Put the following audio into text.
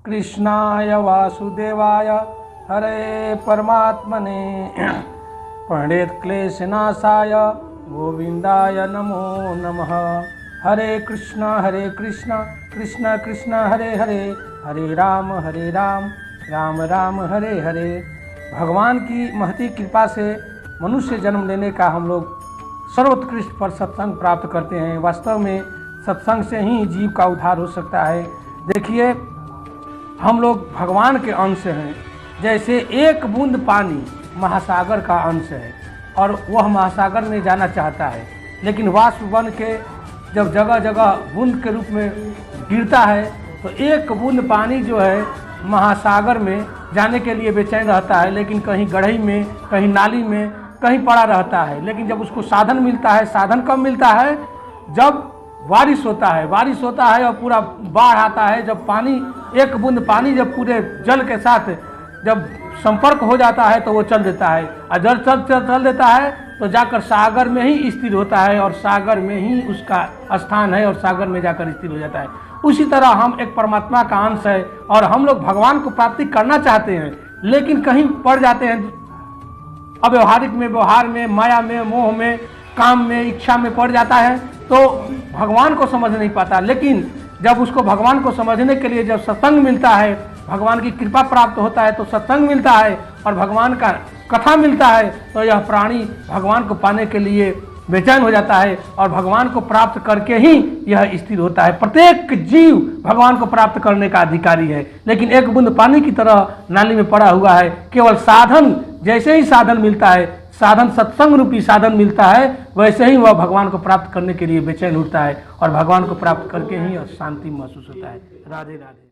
कृष्णाय वासुदेवाय हरे परमात्मने प्रणेत क्लेशनाशाय गोविंदाय नमो नमः। हरे कृष्ण कृष्ण कृष्ण हरे हरे, हरे राम राम राम हरे हरे। भगवान की महती कृपा से मनुष्य जन्म लेने का हम लोग सर्वोत्कृष्ट पर सत्संग प्राप्त करते हैं। वास्तव में सत्संग से ही जीव का उद्धार हो सकता है। देखिए, हम लोग भगवान के अंश हैं। जैसे एक बूंद पानी महासागर का अंश है और वह महासागर में जाना चाहता है, लेकिन वाष्प बन के जब जगह जगह बूंद के रूप में गिरता है तो एक बूंद पानी जो है महासागर में जाने के लिए बेचैन रहता है, लेकिन कहीं गढ़ई में, कहीं नाली में, कहीं पड़ा रहता है। लेकिन जब उसको साधन मिलता है, साधन कब मिलता है? जब बारिश होता है और पूरा बाढ़ आता है। जब पानी, एक बूंद पानी जब पूरे जल के साथ जब संपर्क हो जाता है तो वो चल देता है, और जल चल देता है तो जाकर सागर में ही स्थिर होता है, और सागर में ही उसका स्थान है, और सागर में जाकर स्थिर हो जाता है। उसी तरह हम एक परमात्मा का अंश है और हम लोग भगवान को प्राप्ति करना चाहते हैं, लेकिन कहीं पड़ जाते हैं अव्यवहारिक में, व्यवहार में, माया में, मोह में, काम में, इच्छा में पड़ जाता है तो भगवान को समझ नहीं पाता। लेकिन जब उसको भगवान को समझने के लिए जब सत्संग मिलता है, भगवान की कृपा प्राप्त होता है, तो सत्संग मिलता है और भगवान का कथा मिलता है, तो यह प्राणी भगवान को पाने के लिए बेचैन हो जाता है और भगवान को प्राप्त करके ही यह स्थिर होता है। प्रत्येक जीव भगवान को प्राप्त करने का अधिकारी है, लेकिन एक बूंद पानी की तरह नाली में पड़ा हुआ है। केवल साधन, जैसे ही साधन मिलता है, साधन सत्संग रूपी साधन मिलता है, वैसे ही वह भगवान को प्राप्त करने के लिए बेचैन होता है और भगवान को प्राप्त करके ही शांति महसूस होता है। राधे राधे।